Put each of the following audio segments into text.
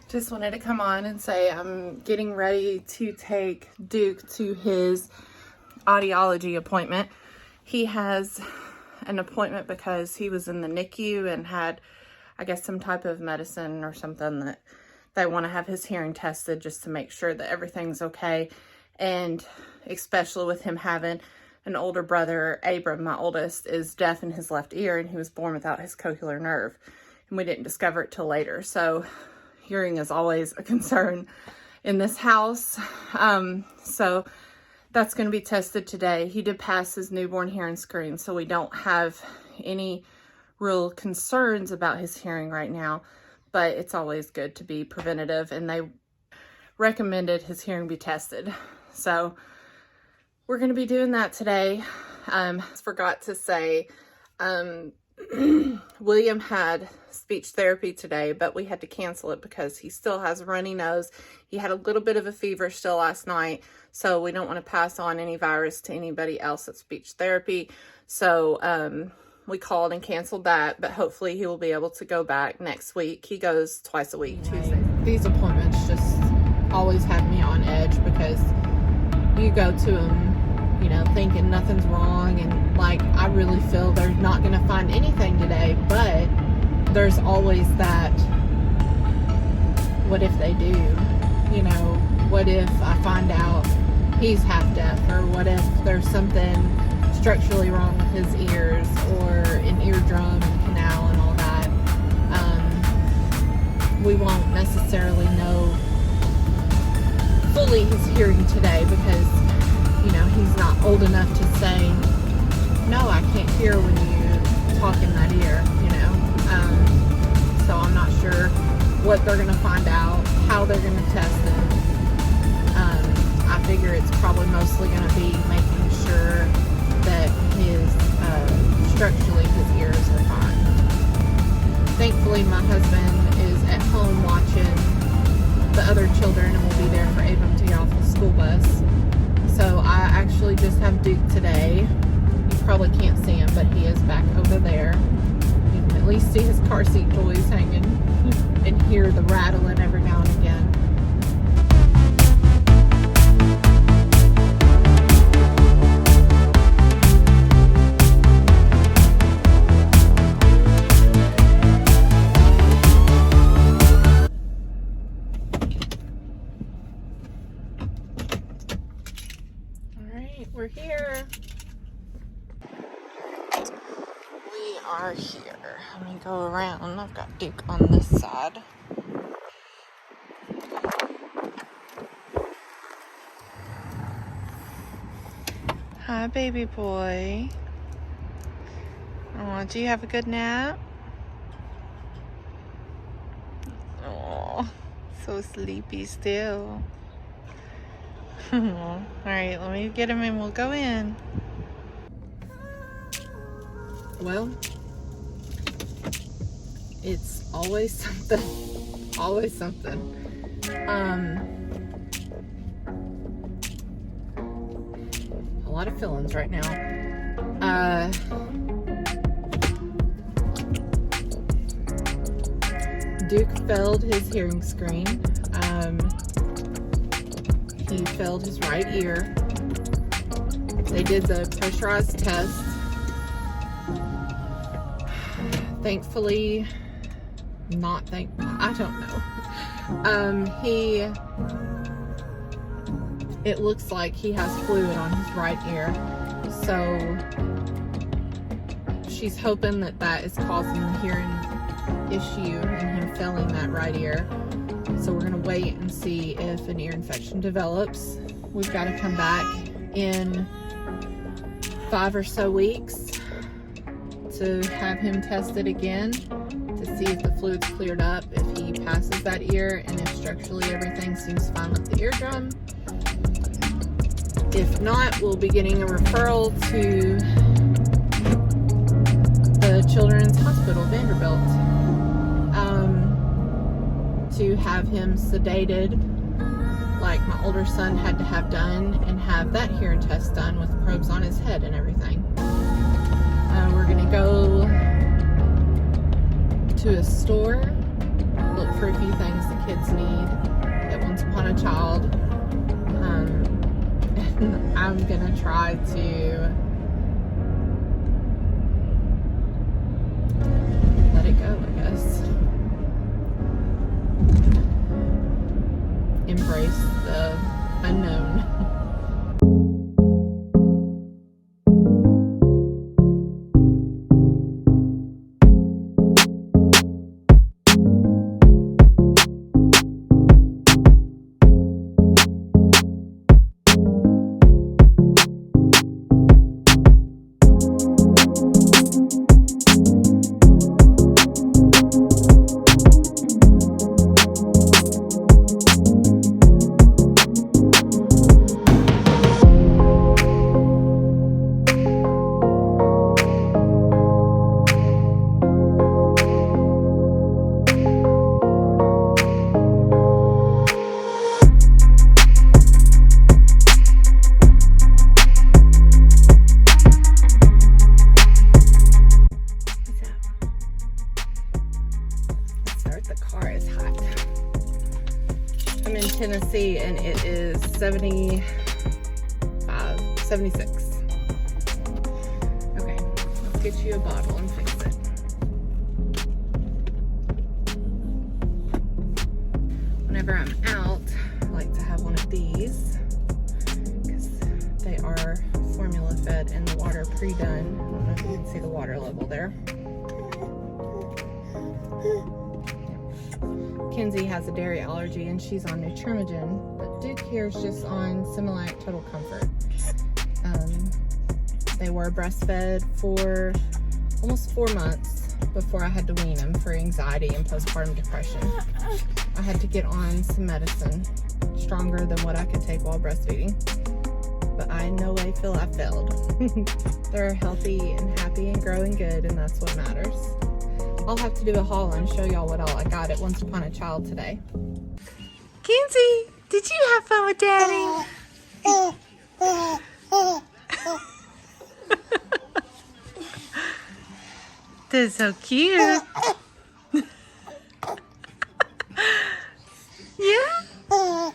Just wanted to come on and say I'm getting ready to take Duke to his audiology appointment. He has an appointment because he was in the NICU and had, I guess, some type of medicine or something that they want to have his hearing tested just to make sure that everything's okay. And especially with him having an older brother, Abram, my oldest, is deaf in his left ear, and he was born without his cochlear nerve. And we didn't discover it till later. So hearing is always a concern in this house. So that's going to be tested today. He did pass his newborn hearing screen, so we don't have any real concerns about his hearing right now, but it's always good to be preventative, and they recommended his hearing be tested. So we're going to be doing that today. Forgot to say, William had speech therapy today, but we had to cancel it because he still has a runny nose. He had a little bit of a fever still last night, so we don't want to pass on any virus to anybody else at speech therapy. So we called and canceled that, but hopefully he will be able to go back next week. He goes twice a week, Tuesday. These appointments just always have me on edge because you go to them, you know, thinking nothing's wrong, and like I really feel they're not going to find anything today, but there's always that, what if they do? You know, what if I find out he's half deaf, or what if there's something structurally wrong with his ears, or an eardrum canal and all that. We won't necessarily know fully his hearing today because, you know, he's not old enough to say, no, I can't hear when you talk in that ear, you know. So I'm not sure what they're going to find out, how they're going to test it. I figure it's probably mostly going to be making sure that structurally his ears are fine. Thankfully, my husband is at home watching the other children and will be there for Abram to get off the school bus. So I actually just have Duke today. You probably can't see him, but he is back over there. You can at least see his car seat toys hanging and hear the rattling every now and again. We're here. We are here. Let me go around. I've got Duke on this side. Hi, baby boy. Oh, did you have a good nap? Oh, so sleepy still. All right, let me get him and we'll go in. Well, it's always something. Always something. A lot of feelings right now. Duke failed his hearing screen. He failed his right ear. They did the pressurized test. Thankfully, not thankful, I don't know. It looks like he has fluid on his right ear. So she's hoping that that is causing the hearing issue and him failing that right ear. So we're going to wait and see if an ear infection develops. We've got to come back in 5 or so weeks to have him tested again to see if the fluid's cleared up, if he passes that ear, and if structurally everything seems fine with the eardrum. If not, we'll be getting a referral to the Children's Hospital, Vanderbilt, to have him sedated like my older son had to have done, and have that hearing test done with probes on his head and everything. We're gonna go to a store, look for a few things the kids need I'm gonna try to let it go, I guess. Embrace the unknown. I'm in Tennessee and it is 76. Okay, let's get you a bottle and fix it. Whenever I'm out, I like to have one of these because they are formula fed and the water pre-done. I don't know if you can see the water level there. Kenzie has a dairy allergy and she's on Nutrimogen, but Duke here is just on Similac Total Comfort. They were breastfed for almost 4 months before I had to wean them for anxiety and postpartum depression. I had to get on some medicine stronger than what I could take while breastfeeding, but I in no way feel I failed. They're healthy and happy and growing good, and that's what matters. I'll have to do a haul and show y'all what all I got at Once Upon a Child today. Kenzie, did you have fun with Daddy? That's so cute. Yeah?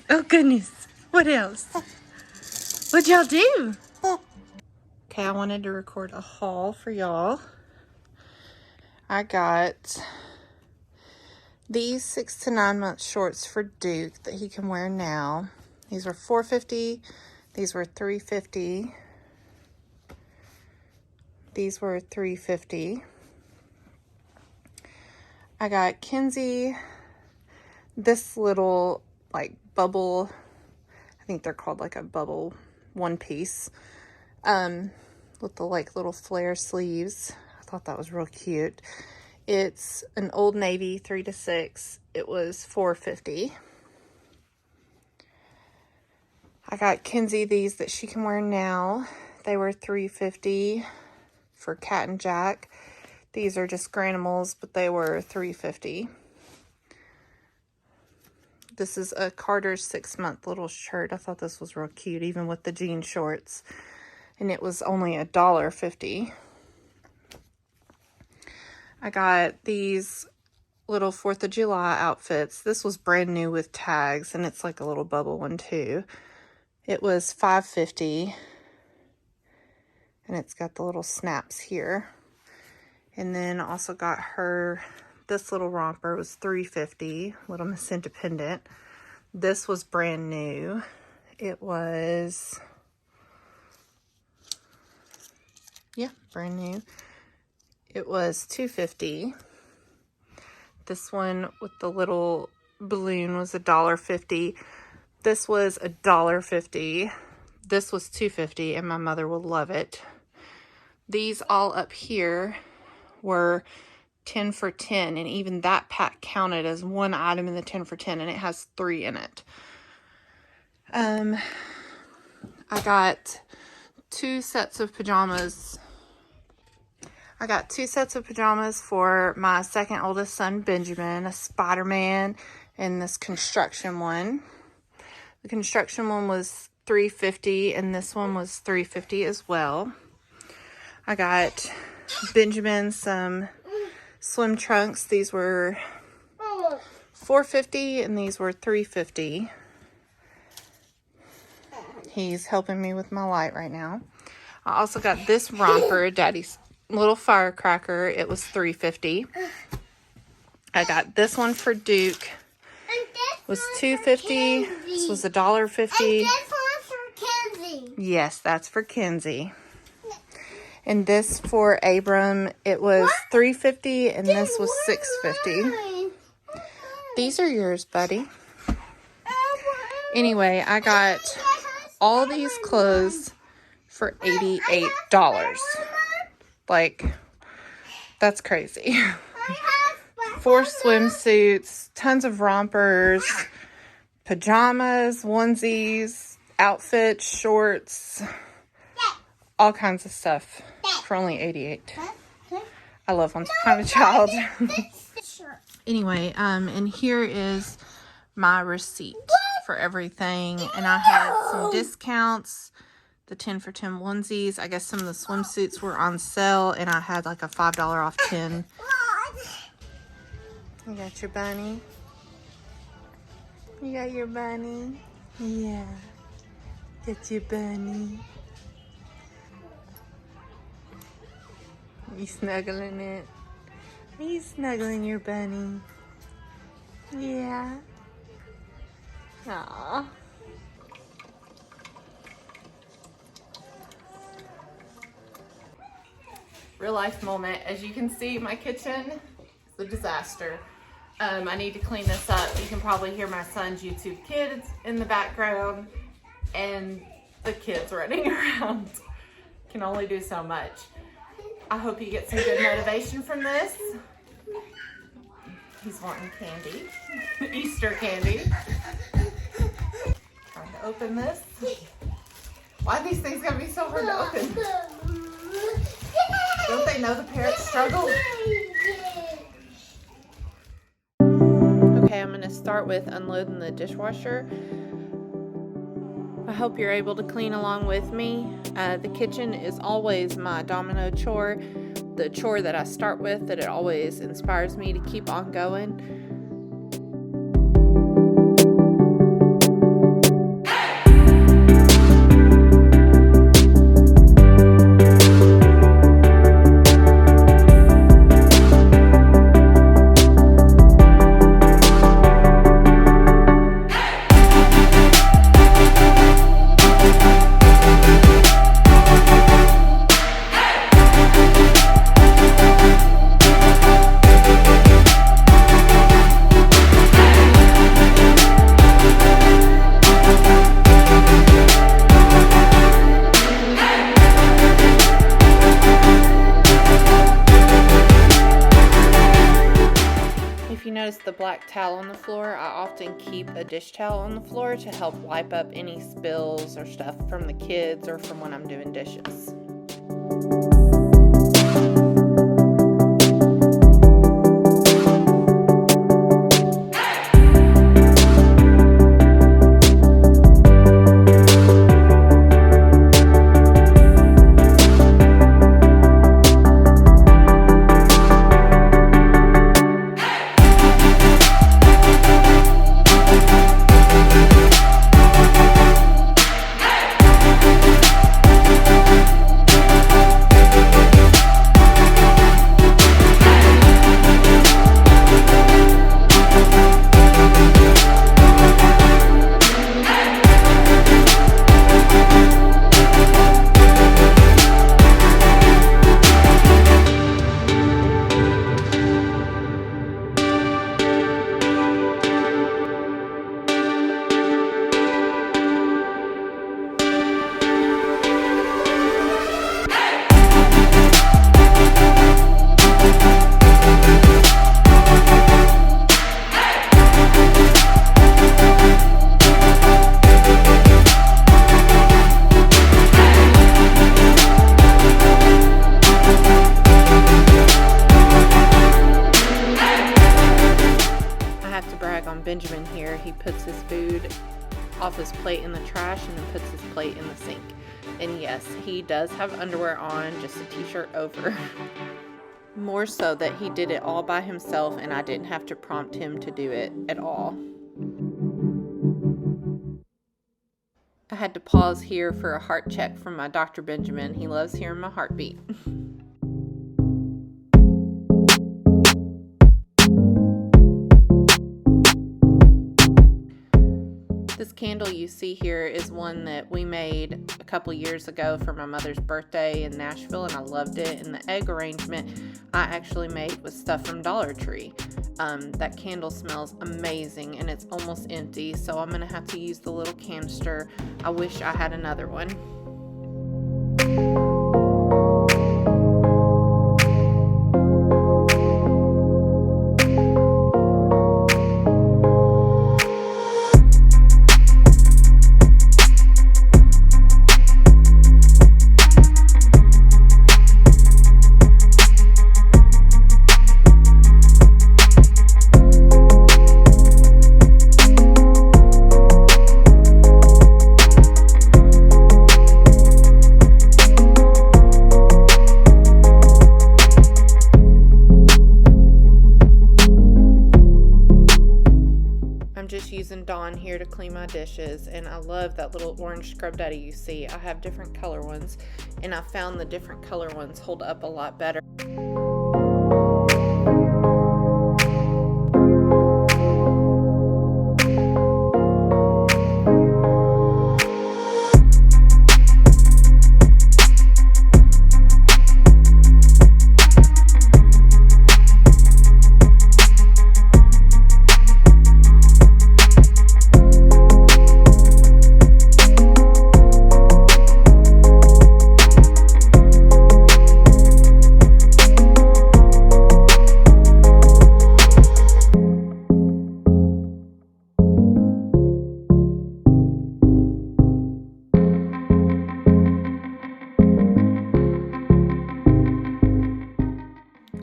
Oh goodness, what else? What'd y'all do? Okay, I wanted to record a haul for y'all. I got these 6 to 9 month shorts for Duke that he can wear now. These were $4.50. These were $3.50. These were $3.50. I got Kenzie this little like bubble, I think they're called like a bubble one piece, with the like little flare sleeves. I thought that was real cute. It's an Old Navy 3 to 6. It was $4.50. I got Kenzie these that she can wear now. They were $3.50 for Cat and Jack. These are just Granimals, but they were $3.50. This is a Carter's 6-month little shirt. I thought this was real cute, even with the jean shorts. And it was only $1.50. I got these little 4th of July outfits. This was brand new with tags, and it's like a little bubble one too. It was $5.50. And it's got the little snaps here. And then also got her this little romper. It was $3.50. Little Miss Independent. This was brand new. It was, yeah, brand new. It was $2.50. This one with the little balloon was $1.50. This was $1.50. This was $2.50, and my mother will love it. These all up here were 10 for 10, and even that pack counted as one item in the 10 for 10, and it has 3 in it. I got 2 sets of pajamas. I got 2 sets of pajamas for my second oldest son, Benjamin, a Spider-Man, and this construction one. The construction one was $3.50, and this one was $3.50 as well. I got Benjamin some swim trunks. These were $4.50 and these were $3.50. He's helping me with my light right now. I also got this romper, Daddy's little firecracker. It was $3.50. I got this one for Duke. It was $2.50. This was $1.50. And this one's for Kenzie. Yes, that's for Kenzie. And this for Abram, it was $3.50 and this was $6.50. These are yours, buddy. Anyway, I got all these clothes for $88. Like, that's crazy. 4 swimsuits, tons of rompers, pajamas, onesies, outfits, shorts, all kinds of stuff for only $88. I love Once Upon a Child. Anyway, and here is my receipt for everything. And I had some discounts, the 10 for 10 onesies. I guess some of the swimsuits were on sale, and I had like a $5 off 10. You got your bunny? You got your bunny? Yeah. Get your bunny. You snuggling it? Are you snuggling your bunny? Yeah. Aww. Real life moment. As you can see, my kitchen is a disaster. I need to clean this up. You can probably hear my son's YouTube kids in the background and the kids running around. Can only do so much. I hope you get some good motivation from this. He's wanting candy. Easter candy. Trying to open this. Why are these things gonna be so hard to open? Don't they know the parents struggle? Okay, I'm gonna start with unloading the dishwasher. I hope you're able to clean along with me. The kitchen is always my domino chore, the chore that I start with, that it always inspires me to keep on going. The black towel on the floor, I often keep a dish towel on the floor to help wipe up any spills or stuff from the kids or from when I'm doing dishes. Benjamin here, he puts his food off his plate in the trash and then puts his plate in the sink. And yes, he does have underwear on, just a t-shirt over. More so that he did it all by himself and I didn't have to prompt him to do it at all. I had to pause here for a heart check from my Dr. Benjamin. He loves hearing my heartbeat. This candle you see here is one that we made a couple years ago for my mother's birthday in Nashville, and I loved it. And the egg arrangement I actually made with stuff from Dollar Tree. That candle smells amazing and it's almost empty, so I'm going to have to use the little canister. I wish I had another one. Using Dawn here to clean my dishes, and I love that little orange scrub daddy you see. I have different color ones, and I found the different color ones hold up a lot better.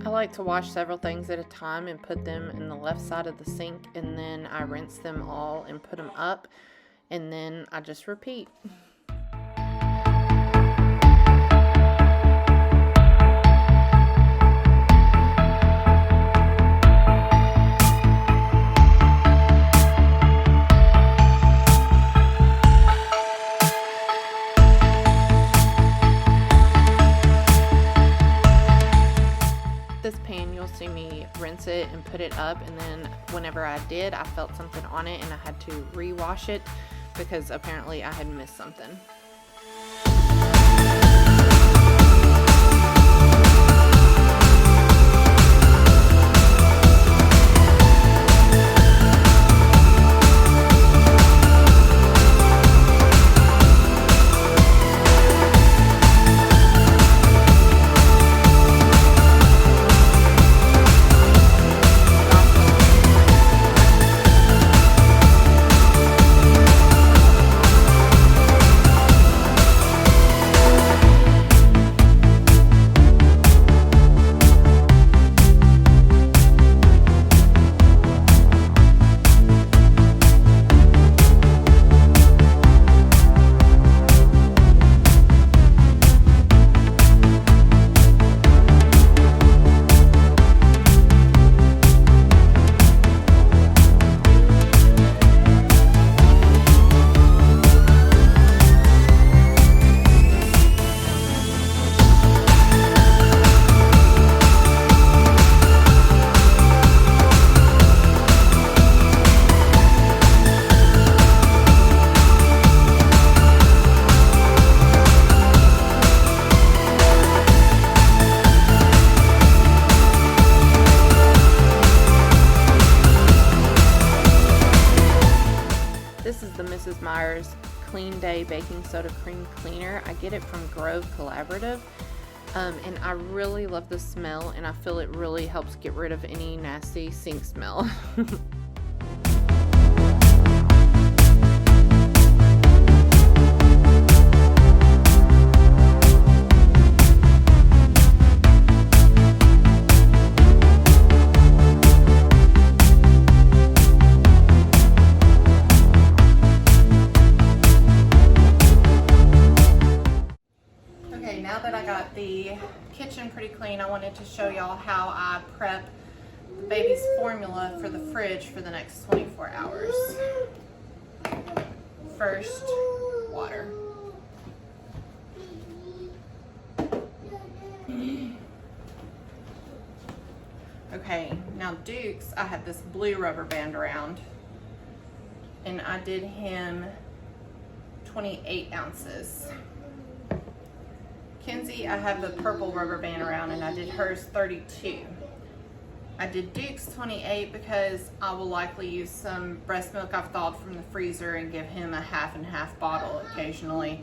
I like to wash several things at a time and put them in the left side of the sink, and then I rinse them all and put them up, and then I just repeat. This pan, you'll see me rinse it and put it up, and then whenever I did, I felt something on it and I had to re-wash it because apparently I had missed something. Clean Day Baking Soda Cream Cleaner. I get it from Grove Collaborative, and I really love the smell, and I feel it really helps get rid of any nasty sink smell. clean, I wanted to show y'all how I prep the baby's formula for the fridge for the next 24 hours. First, water. Okay, now Duke's, I had this blue rubber band around, and I did him 28 ounces. Kenzie, I have the purple rubber band around, and I did hers 32. I did Duke's 28 because I will likely use some breast milk I've thawed from the freezer and give him a half and half bottle occasionally.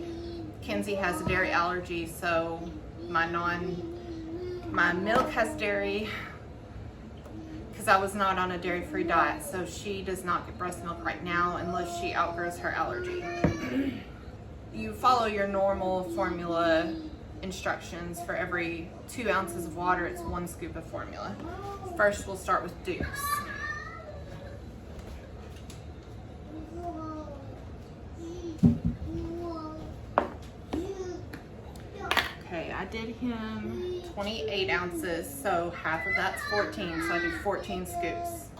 Kenzie has a dairy allergy, so my milk has dairy because I was not on a dairy-free diet, so she does not get breast milk right now unless she outgrows her allergy. You follow your normal formula instructions. For every 2 ounces of water, it's 1 scoop of formula. First, we'll start with Duke's. Okay, I did him 28 ounces, so half of that's 14, so I do 14 scoops.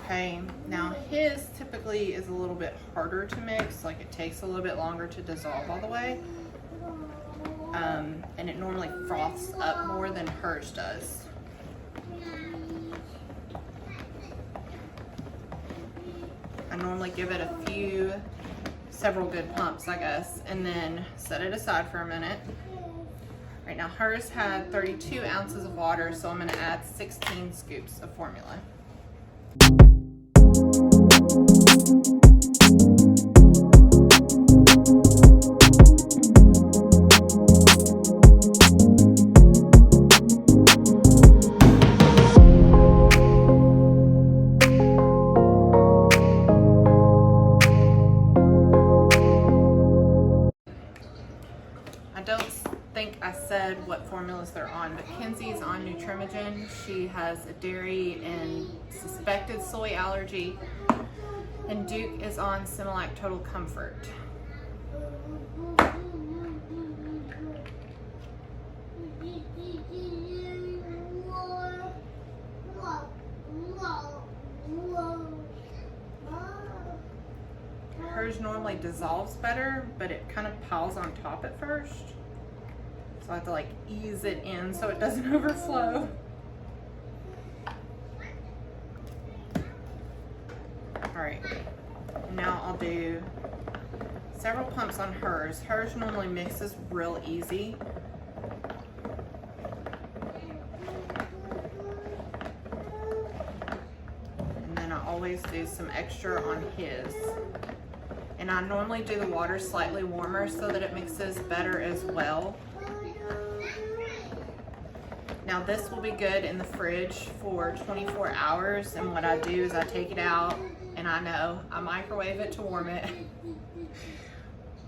Okay, now his typically is a little bit harder to mix, like it takes a little bit longer to dissolve all the way. And it normally froths up more than hers does. I normally give it several good pumps, I guess, and then set it aside for a minute. Right now, hers had 32 ounces of water, so I'm gonna add 16 scoops of formula. I don't think I said what formulas they're on, but Kenzie's on Nutrimogen. She has a dairy and suspected soy allergy, and Duke is on Similac Total Comfort. Hers normally dissolves better, but it kind of piles on top at first. So I have to like ease it in so it doesn't overflow. All right, now I'll do several pumps on hers. Hers normally mixes real easy. And then I always do some extra on his. And I normally do the water slightly warmer so that it mixes better as well. Now this will be good in the fridge for 24 hours, and what I do is I take it out, and I know I microwave it to warm it,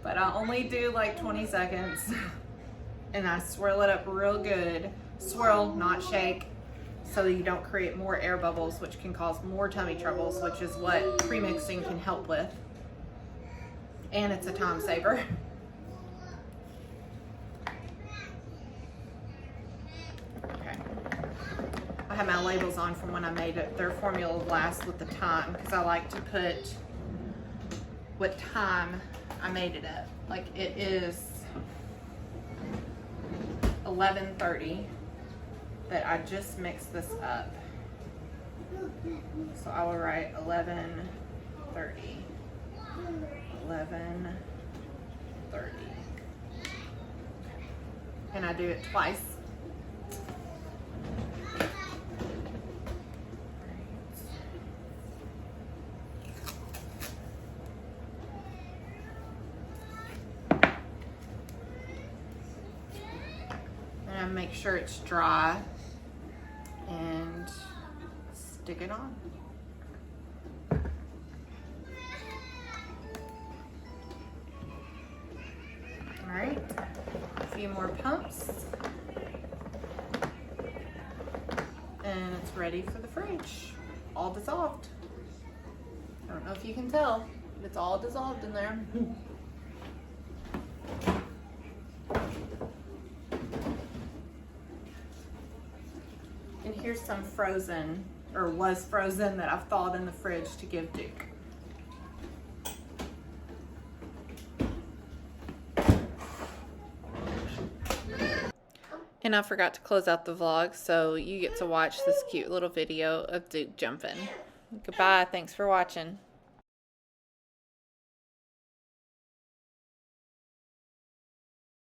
but I only do like 20 seconds, and I swirl it up real good. Swirl, not shake, so that you don't create more air bubbles, which can cause more tummy troubles, which is what pre-mixing can help with. And it's a time saver. Okay. I have my labels on from when I made it. Their formula last with the time, because I like to put what time I made it at. Like it is 11:30 that I just mixed this up. So I will write 11:30. 11:30. And I do it twice. And I make sure it's dry and stick it on. All right, a few more pumps. And it's ready for the fridge. All dissolved. I don't know if you can tell, but it's all dissolved in there. And here's some frozen, or was frozen, that I've thawed in the fridge to give Duke. And I forgot to close out the vlog, so you get to watch this cute little video of Duke jumping. Goodbye, thanks for watching.